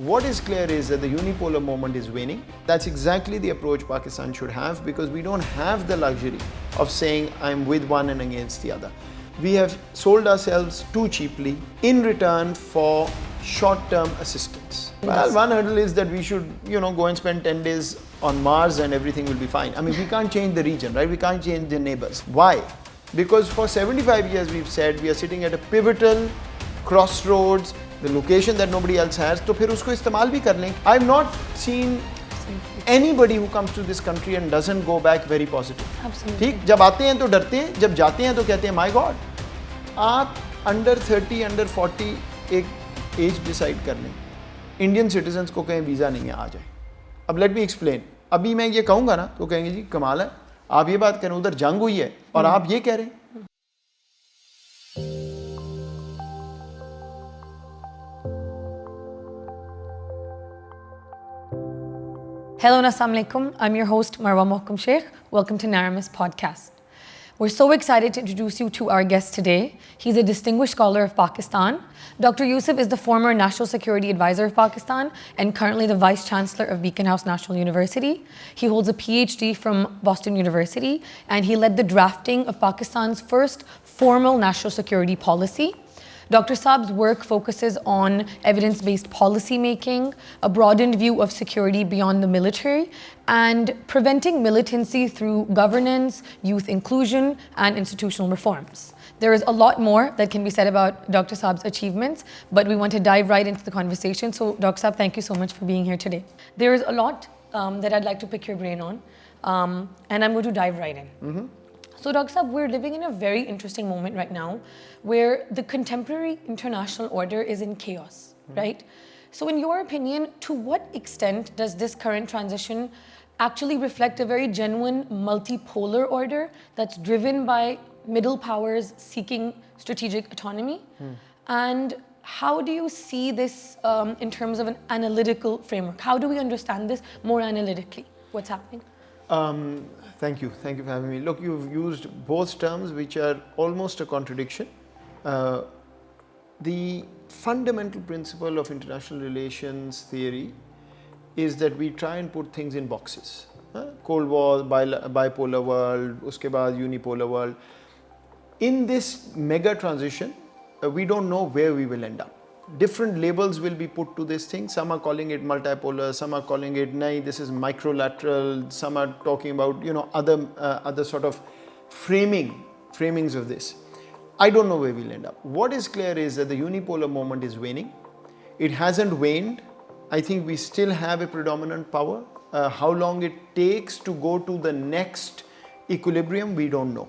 What is clear is that the unipolar moment is waning. That's exactly the approach Pakistan should have, because we don't have the luxury of saying I'm with one and against the other. We have sold ourselves too cheaply in return for short-term assistance. Well, one hurdle is that we should, go and spend 10 days on Mars and everything will be fine. I mean, we can't change the region, right? We can't change the neighbors. Why? Because for 75 years we've said we are sitting at a pivotal crossroads, the location that nobody else has, तो फिर उसको इस्तेमाल भी कर लें. I've not seen anybody who comes to this country and doesn't go back very positive. Absolutely. ठीक, जब आते हैं तो डरते हैं, जब जाते हैं तो कहते हैं my God, आप under 30, under 40 एक एज डिसाइड कर लें. इंडियन सिटीजन्स को कहें वीज़ा नहीं है, आ जाए. अब लेट मी एक्सप्लेन. अभी मैं ये कहूँगा ना तो कहेंगे जी कमाल है, आप ये बात करें, उधर जंग हुई है और आप ये कह रहे हैं. Hello and Assalamu alaikum. I'm your host Marwa Mohkam Sheikh. Welcome to Narramus podcast. We're so excited to introduce you to our guest today. He's a distinguished scholar of Pakistan. Dr. Yusuf is the former National Security Advisor of Pakistan and currently the Vice Chancellor of Beaconhouse National University. He holds a PhD from Boston University and he led the drafting of Pakistan's first formal national security policy. Dr. Saab's work focuses on evidence-based policy making, a broadened view of security beyond the military, and preventing militancy through governance, youth inclusion, and institutional reforms. There is a lot more that can be said about Dr. Saab's achievements, but we want to dive right into the conversation. So, Dr. Saab, thank you so much for being here today. There is a lot that I'd like to pick your brain on, and I'm going to dive right in. Mm-hmm. So, Dr. Saab, we're living in a very interesting moment right now where the contemporary international order is in chaos, right? So, in your opinion, to what extent does this current transition actually reflect a very genuine multipolar order that's driven by middle powers seeking strategic autonomy? And how do you see this in terms of an analytical framework? How do we understand this more analytically? What's happening? Thank you for having me. Look, you've used both terms which are almost a contradiction. The fundamental principle of international relations theory is that we try and put things in boxes. Cold War, bipolar world, uske baad unipolar world. In this mega transition, we don't know where we will end up. Different labels will be put to this thing. Some are calling it multipolar, some are calling it, nahi, this is microlateral, some are talking about, other sort of framings of this. I don't know where we'll end up. What is clear is that the unipolar moment is waning. It hasn't waned. I think we still have a predominant power. How long it takes to go to the next equilibrium, we don't know.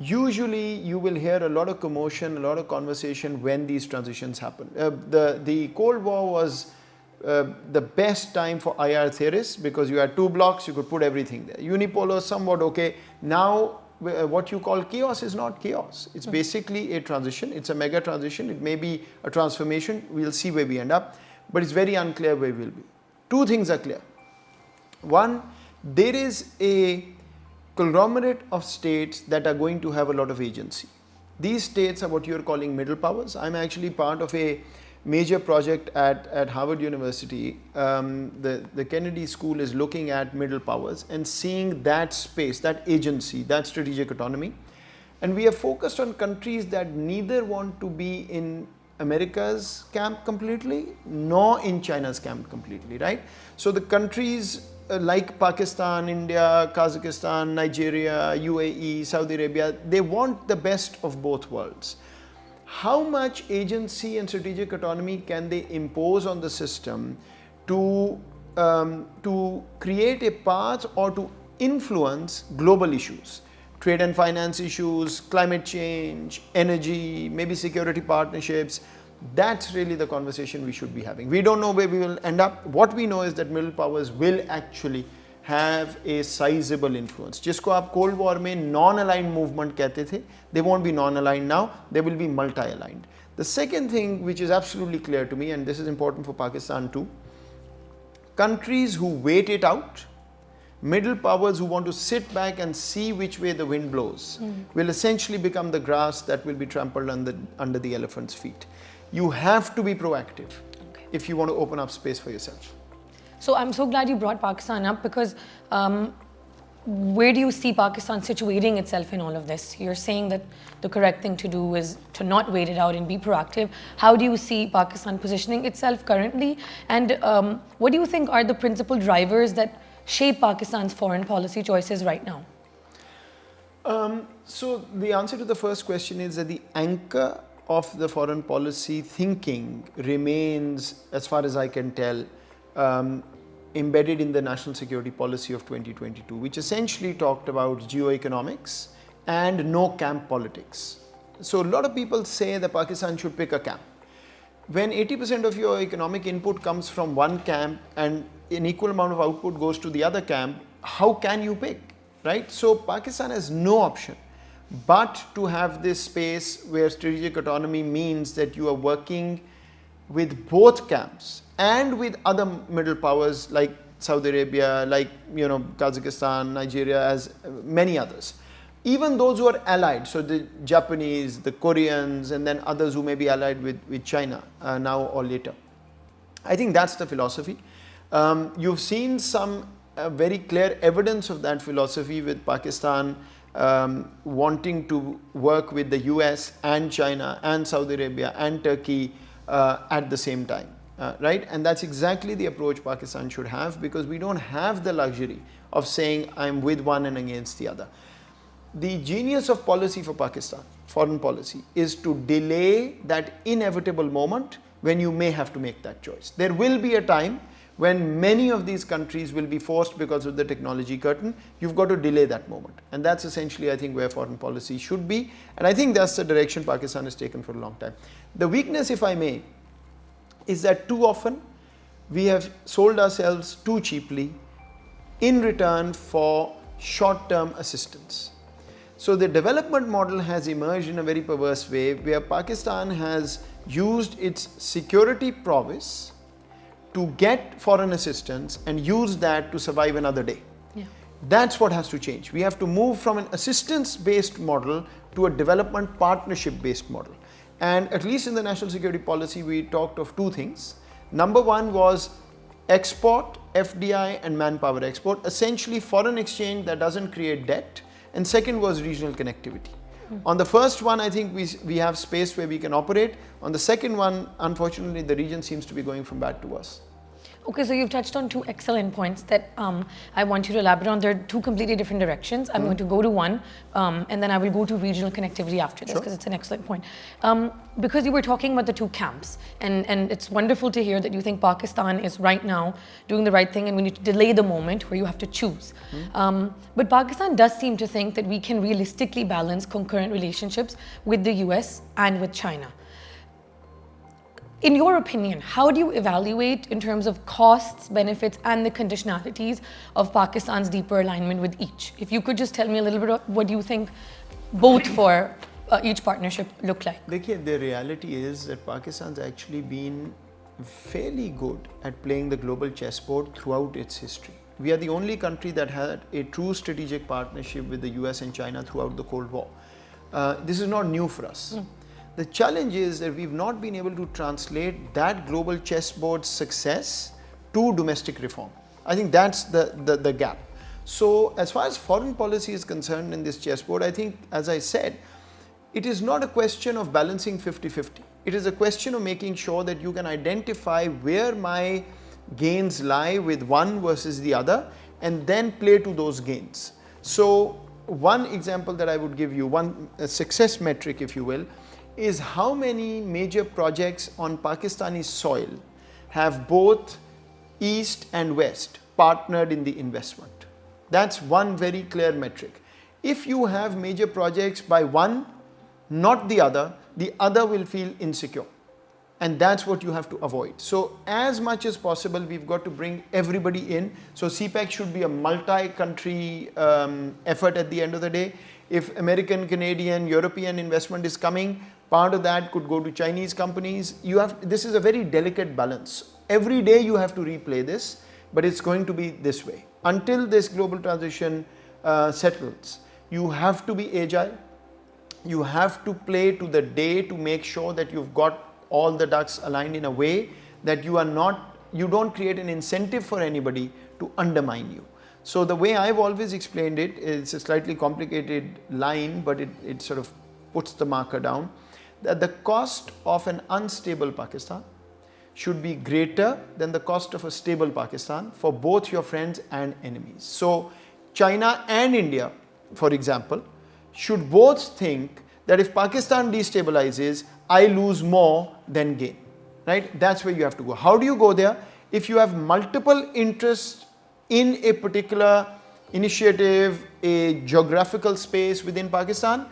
Usually you will hear a lot of commotion, a lot of conversation when these transitions happen. The Cold War was the best time for IR theorists because you had two blocks, you could put everything there. Unipolar, somewhat okay. Now what you call chaos is not chaos. It's basically a transition. It's a mega transition. It may be a transformation. We'll see where we end up, but it's very unclear where we'll be. Two things are clear. One, there is a conglomerate of states that are going to have a lot of agency. These states are what you're calling middle powers. I'm actually part of a major project at Harvard University. The Kennedy School is looking at middle powers and seeing that space, that agency, that strategic autonomy. And we are focused on countries that neither want to be in America's camp completely, nor in China's camp completely, right? So the countries like Pakistan, India, Kazakhstan, Nigeria, UAE, Saudi Arabia, they want the best of both worlds. How much agency and strategic autonomy can they impose on the system to create a path or to influence global issues? Trade and finance issues, climate change, energy, maybe security partnerships. That's really the conversation we should be having. We don't know where we will end up. What we know is that middle powers will actually have a sizable influence. जिसको आप Cold War में non-aligned movement कहते थे, they won't be non-aligned now, they will be multi-aligned. The second thing which is absolutely clear to me, and this is important for Pakistan too, countries who wait it out, middle powers who want to sit back and see which way the wind blows, will essentially become the grass that will be trampled under the elephant's feet. You have to be proactive. Okay. if you want to open up space for yourself. So I'm so glad you brought Pakistan up, because where do you see Pakistan situating itself in all of this? You're saying that the correct thing to do is to not wait it out and be proactive. How do you see Pakistan positioning itself currently? And what do you think are the principal drivers that shape Pakistan's foreign policy choices right now? So the answer to the first question is that the anchor of the foreign policy thinking remains, as far as I can tell, embedded in the national security policy of 2022, which essentially talked about geoeconomics and no camp politics. So a lot of people say that Pakistan should pick a camp. When 80% of your economic input comes from one camp and an equal amount of output goes to the other camp, how can you pick, right? So Pakistan has no option but to have this space where strategic autonomy means that you are working with both camps and with other middle powers like Saudi Arabia, like Kazakhstan, Nigeria, as many others. Even those who are allied, so the Japanese, the Koreans, and then others who may be allied with China now or later. I think that's the philosophy. You've seen some very clear evidence of that philosophy with Pakistan wanting to work with the US and China and Saudi Arabia and Turkey at the same time, right? And that's exactly the approach Pakistan should have, because we don't have the luxury of saying I'm with one and against the other. The genius of policy for Pakistan, foreign policy, is to delay that inevitable moment when you may have to make that choice. There will be a time when many of these countries will be forced because of the technology curtain. You've got to delay that moment. And that's essentially, I think, where foreign policy should be. And I think that's the direction Pakistan has taken for a long time. The weakness, if I may, is that too often we have sold ourselves too cheaply in return for short-term assistance. So the development model has emerged in a very perverse way, where Pakistan has used its security prowess to get foreign assistance and use that to survive another day. Yeah. That's what has to change. We have to move from an assistance-based model to a development partnership-based model. And at least in the national security policy, we talked of two things. Number one was export, FDI, and manpower export, essentially foreign exchange that doesn't create debt. And second was regional connectivity. On the first one, I think we have space where we can operate. On the second one, unfortunately, the region seems to be going from bad to worse. Okay, so you've touched on two excellent points that I want you to elaborate on. They're two completely different directions. I'm going to go to one, and then I will go to regional connectivity after this, because it's an excellent point. Because you were talking about the two camps, and it's wonderful to hear that you think Pakistan is right now doing the right thing and we need to delay the moment where you have to choose. But Pakistan does seem to think that we can realistically balance concurrent relationships with the US and with China. In your opinion, how do you evaluate in terms of costs, benefits, and the conditionalities of Pakistan's deeper alignment with each? If you could just tell me a little bit of what you think both for each partnership look like. The reality is that Pakistan's actually been fairly good at playing the global chessboard throughout its history. We are the only country that had a true strategic partnership with the US and China throughout the Cold War. This is not new for us. The challenge is that we've not been able to translate that global chessboard success to domestic reform. I think that's the gap. So as far as foreign policy is concerned in this chessboard, I think, as I said, it is not a question of balancing 50-50. It is a question of making sure that you can identify where my gains lie with one versus the other and then play to those gains. So one example that I would give you, one success metric, if you will, is how many major projects on Pakistani soil have both East and West partnered in the investment. That's one very clear metric. If you have major projects by one, not the other will feel insecure. And that's what you have to avoid. So as much as possible, we've got to bring everybody in. So CPEC should be a multi-country effort at the end of the day. If American, Canadian, European investment is coming, part of that could go to Chinese companies. This is a very delicate balance. Every day you have to replay this, but it's going to be this way. Until this global transition settles, you have to be agile. You have to play to the day to make sure that you've got all the ducks aligned in a way that you don't create an incentive for anybody to undermine you. So the way I've always explained it, it's a slightly complicated line, but it sort of puts the marker down, that the cost of an unstable Pakistan should be greater than the cost of a stable Pakistan for both your friends and enemies. So China and India, for example, should both think that if Pakistan destabilizes, I lose more than gain, right? That's where you have to go. How do you go there? If you have multiple interests in a particular initiative, a geographical space within Pakistan,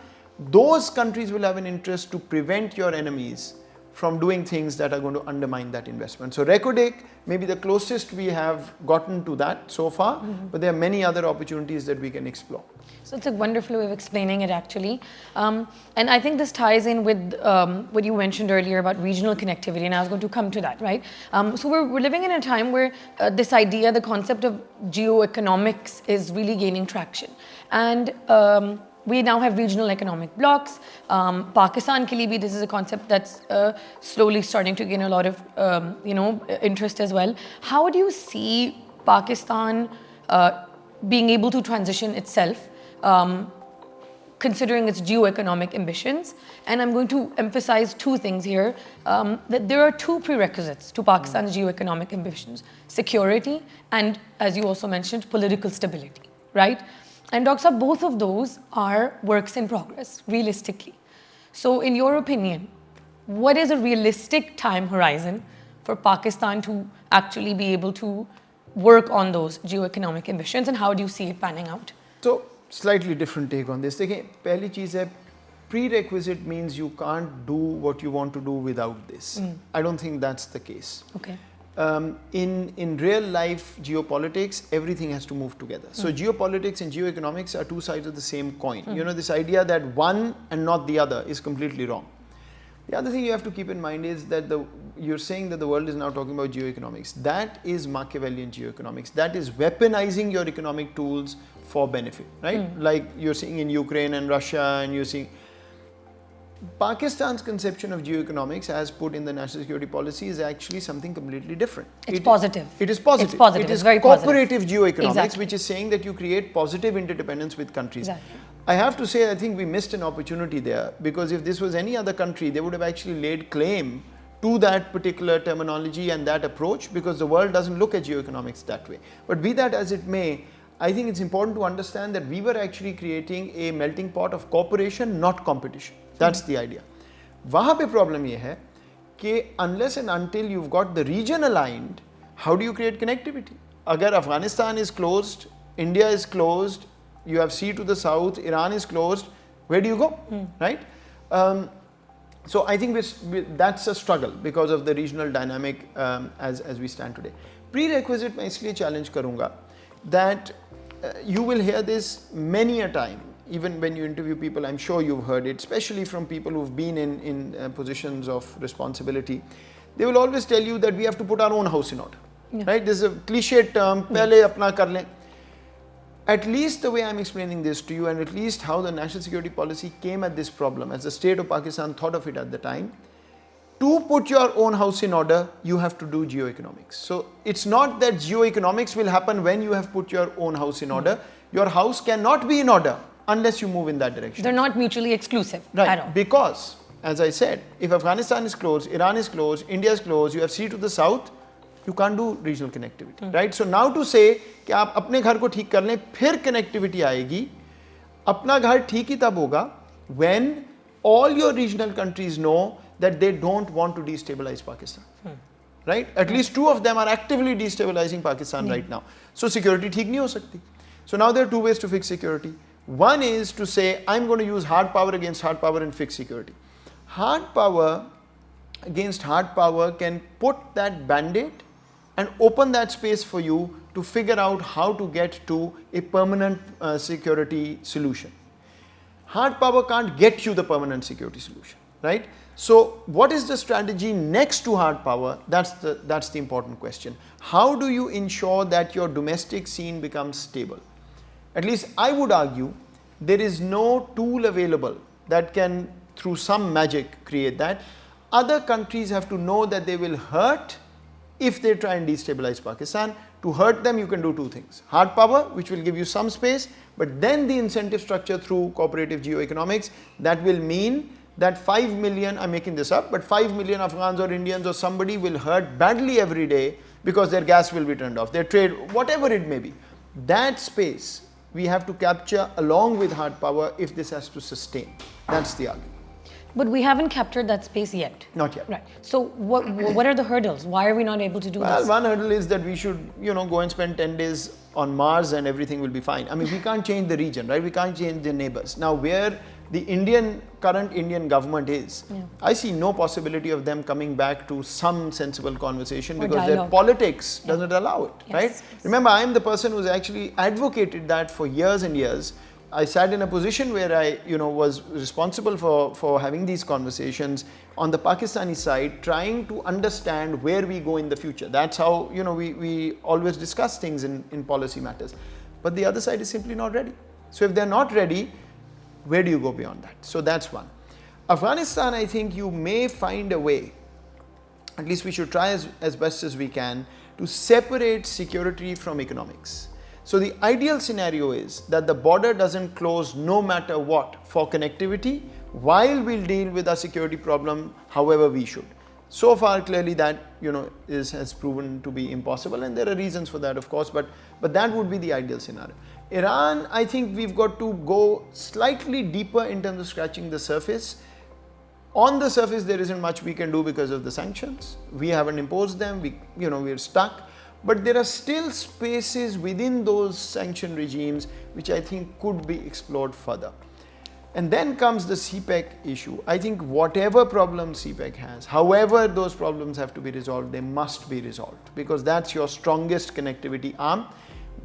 those countries will have an interest to prevent your enemies from doing things that are going to undermine that investment. So Recordec may be the closest we have gotten to that so far, but there are many other opportunities that we can explore. So it's a wonderful way of explaining it actually. And I think this ties in with what you mentioned earlier about regional connectivity, and I was going to come to that, right? So we're living in a time where this idea, the concept of geoeconomics is really gaining traction. And we now have regional economic blocks. Pakistan ke liye bhi, this is a concept that's slowly starting to gain a lot of interest as well. How do you see Pakistan being able to transition itself, considering its geoeconomic ambitions? And I'm going to emphasize two things here, that there are two prerequisites to Pakistan's geoeconomic ambitions: security and, as you also mentioned, political stability, right? And Dr. Saab, both of those are works in progress, realistically. So in your opinion, what is a realistic time horizon for Pakistan to actually be able to work on those geoeconomic ambitions, and how do you see it panning out? So slightly different take on this. Dekhiye, pehli cheez hai, prerequisite means you can't do what you want to do without this. I don't think that's the case. Okay. In real life geopolitics, everything has to move together. So geopolitics and geoeconomics are two sides of the same coin. You know, this idea that one and not the other is completely wrong. The other thing you have to keep in mind is that you're saying that the world is now talking about geoeconomics. That is Machiavellian geoeconomics. That is weaponizing your economic tools for benefit, right? Like you're seeing in Ukraine and Russia, and you're seeing Pakistan's conception of geoeconomics as put in the national security policy is actually something completely different. It's positive. It is positive. It's positive. It is very cooperative positive. geoeconomics, Exactly. which is saying that you create positive interdependence with countries. Exactly. I have to say, I think we missed an opportunity there, because if this was any other country, they would have actually laid claim to that particular terminology and that approach, because the world doesn't look at geoeconomics that way. But be that as it may, I think it's important to understand that we were actually creating a melting pot of cooperation, not competition. That's the idea. वहाँ पे problem ये है कि unless and until you've got the region aligned, how do you create connectivity? अगर Afghanistan is closed, India is closed, you have sea to the south, Iran is closed, where do you go, right? So I think that's a struggle because of the regional dynamic as we stand today. Prerequisite मैं इसलिए challenge करूँगा that you will hear this many a time. Even when you interview people, I'm sure you've heard it, especially from people who've been in positions of responsibility. They will always tell you that we have to put our own house in order, right? This is a cliched term, pehle apna kar le. At least the way I'm explaining this to you, and at least how the national security policy came at this problem, as the state of Pakistan thought of it at the time, to put your own house in order, you have to do geoeconomics. So it's not that geoeconomics will happen when you have put your own house in order. Your house cannot be in order unless you move in that direction. They're not mutually exclusive at all. Because, as I said, if Afghanistan is closed, Iran is closed, India is closed, you have sea to the south, you can't do regional connectivity, right? So now to say कि आप अपने घर को ठीक कर लें, फिर connectivity आएगी, अपना घर ठीक ही तब होगा when all your regional countries know that they don't want to destabilize Pakistan, right? At least two of them are actively destabilizing Pakistan right now. So security ठीक नहीं हो सकती. So now there are two ways to fix security. One is to say, I'm going to use hard power against hard power and fix security. Hard power against hard power can put that band-aid and open that space for you to figure out how to get to a permanent security solution. Hard power can't get you the permanent security solution, right? So what is the strategy next to hard power? That's the important question. How do you ensure that your domestic scene becomes stable? At least I would argue there is no tool available that can, through some magic, create that. Other countries have to know that they will hurt if they try and destabilize Pakistan. To hurt them, you can do two things. Hard power, which will give you some space, but then the incentive structure through cooperative geoeconomics, that will mean that 5 million, I'm making this up, but 5 million Afghans or Indians or somebody will hurt badly every day because their gas will be turned off, their trade, whatever it may be. That space we have to capture along with hard power if this has to sustain. That's the argument. But we haven't captured that space yet. Not yet. Right. So what are the hurdles? Why are we not able to do Well, this? one hurdle is that we should, go and spend 10 days on Mars and everything will be fine. I mean, we can't change the region, right? We can't change the neighbors. Now, where the current Indian government is, I see no possibility of them coming back to some sensible conversation because their politics doesn't allow it, right? Yes. Remember, I am the person who's actually advocated that for years and years. I sat in a position where I, was responsible for having these conversations on the Pakistani side, trying to understand where we go in the future. That's how, we always discuss things in policy matters. But the other side is simply not ready. So if they're not ready, where do you go beyond that? So that's one. Afghanistan, I think you may find a way, at least we should try as best as we can, to separate security from economics. So the ideal scenario is that the border doesn't close no matter what for connectivity, while we'll deal with our security problem however we should. So far, clearly that has proven to be impossible, and there are reasons for that, of course, but that would be the ideal scenario. Iran, I think we've got to go slightly deeper in terms of scratching the surface. On the surface, there isn't much we can do because of the sanctions. We haven't imposed them. We're stuck. But there are still spaces within those sanction regimes which I think could be explored further. And then comes the CPEC issue. I think whatever problem CPEC has, however those problems have to be resolved, they must be resolved because that's your strongest connectivity arm.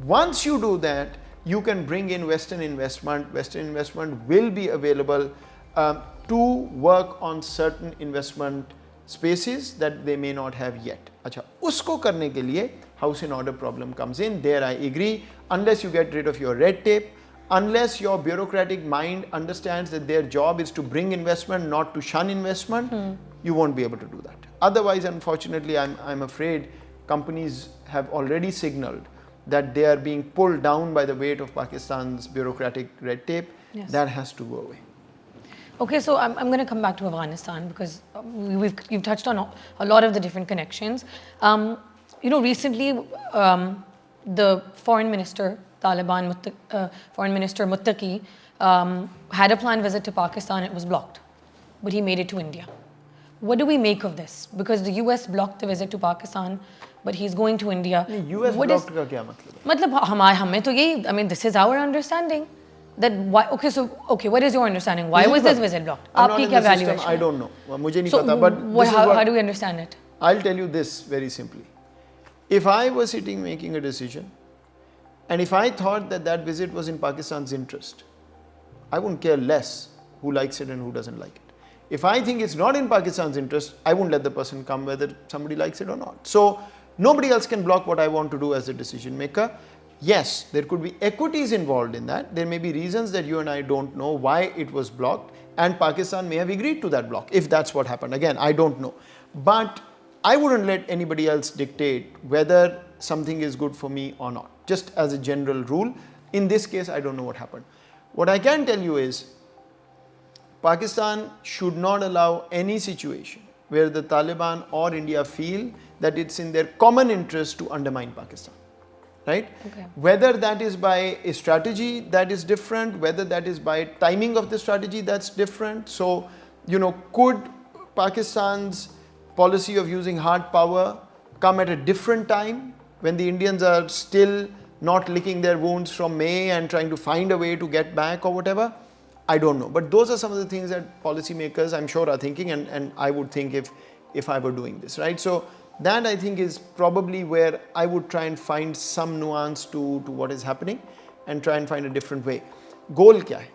Once you do that, you can bring in Western investment. Western investment will be available to work on certain investment spaces that they may not have yet. Acha, usko karne ke liye house and order problem comes in. There I agree. Unless you get rid of your red tape, unless your bureaucratic mind understands that their job is to bring investment, not to shun investment, you won't be able to do that. Otherwise, unfortunately, I'm afraid companies have already signaled that they are being pulled down by the weight of Pakistan's bureaucratic red tape. Yes. That has to go away. Okay, so I'm going to come back to Afghanistan because you've touched on a lot of the different connections. Recently, the foreign minister, foreign minister Muttaqi, had a planned visit to Pakistan. It was blocked, but he made it to India. What do we make of this? Because the US blocked the visit to Pakistan, but he's going to India. US blocked का क्या मतलब? मतलब हमें तो यही, I mean, this is our understanding. That why? Okay, what is your understanding? Why was this visit blocked? आपकी क्या valuation? I don't know. मुझे नहीं पता. But how do we understand it? I'll tell you this very simply. If I was sitting making a decision, and if I thought that visit was in Pakistan's interest, I wouldn't care less who likes it and who doesn't like it. If I think it's not in Pakistan's interest, I won't let the person come whether somebody likes it or not. So nobody else can block what I want to do as the decision maker. Yes, there could be equities involved in that. There may be reasons that you and I don't know why it was blocked, and Pakistan may have agreed to that block if that's what happened. Again, I don't know. But I wouldn't let anybody else dictate whether something is good for me or not. Just as a general rule, in this case, I don't know what happened. What I can tell you is, Pakistan should not allow any situation where the Taliban or India feel that it's in their common interest to undermine Pakistan. Right? Okay. Whether that is by a strategy that is different, whether that is by timing of the strategy that's different. So, could Pakistan's policy of using hard power come at a different time when the Indians are still not licking their wounds from May and trying to find a way to get back or whatever? I don't know. But those are some of the things that policymakers, I'm sure, are thinking, and I would think if I were doing this, right? So that I think is probably where I would try and find some nuance to what is happening and try and find a different way. Goal kya hai?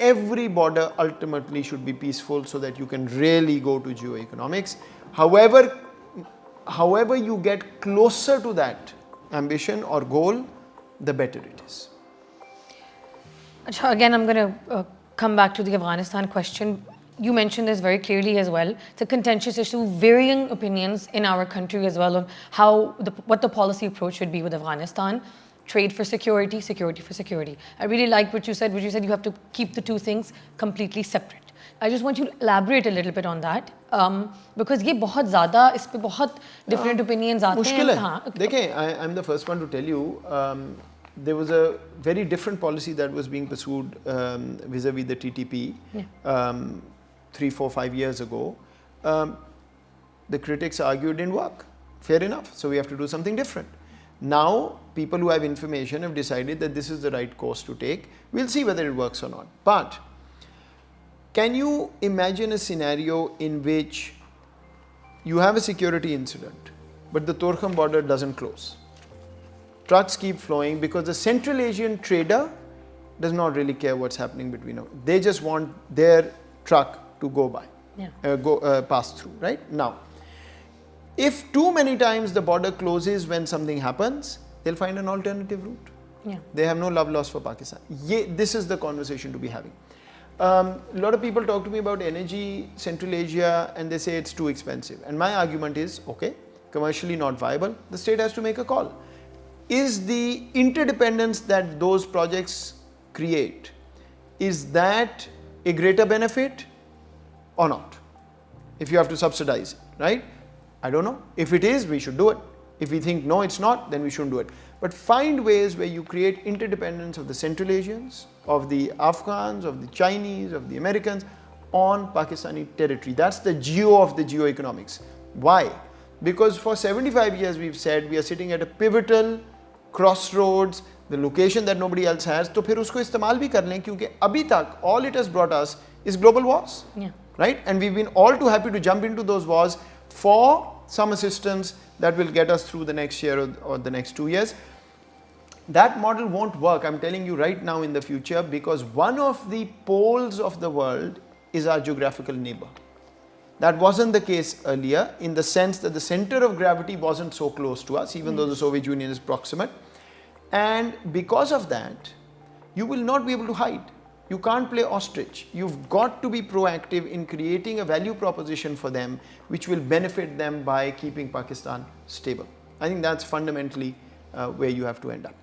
Every border ultimately should be peaceful so that you can really go to geoeconomics. However you get closer to that ambition or goal, the better it is. Again, I'm going to come back to the Afghanistan question. you mentioned this very clearly as well. It's a contentious issue, varying opinions in our country as well on what the policy approach should be with Afghanistan. Trade for security, security for security. I really like what you said you have to keep the two things completely separate. I just want you to elaborate a little bit on that because ये बहुत ज़्यादा इस पे बहुत different opinions आते हैं. मुश्किल है. देखें, I'm the first one to tell you. There was a very different policy that was being pursued vis-a-vis the TTP 3, 4, 5 years ago. The critics argued didn't work. Fair enough. So we have to do something different. Now, people who have information have decided that this is the right course to take. We'll see whether it works or not. But can you imagine a scenario in which you have a security incident, but the Torkham border doesn't close? Trucks keep flowing because the Central Asian trader does not really care what's happening between them. They just want their truck to go by, pass through, right? Now, if too many times the border closes when something happens, they'll find an alternative route. Yeah. They have no love lost for Pakistan. This is the conversation to be having. A lot of people talk to me about energy, Central Asia, and they say it's too expensive. And my argument is, okay, commercially not viable, the state has to make a call. Is the interdependence that those projects create, is that a greater benefit or not? If you have to subsidize it, right? I don't know. If it is, we should do it. If we think no, it's not, then we shouldn't do it. But find ways where you create interdependence of the Central Asians, of the Afghans, of the Chinese, of the Americans on Pakistani territory. That's the geo of the geoeconomics. Why? Because for 75 years we've said we are sitting at a pivotal crossroads, the location that nobody else has, तो फिर उसको इस्तेमाल भी कर लें क्योंकि अभी तक all it has brought us is global wars, right? And we've been all too happy to jump into those wars for some assistance that will get us through the next year or the next 2 years. That model won't work, I'm telling you right now in the future, because one of the poles of the world is our geographical neighbor. That wasn't the case earlier in the sense that the center of gravity wasn't so close to us, even though the Soviet Union is proximate. And because of that, you will not be able to hide. You can't play ostrich. You've got to be proactive in creating a value proposition for them which will benefit them by keeping Pakistan stable. I think that's fundamentally where you have to end up.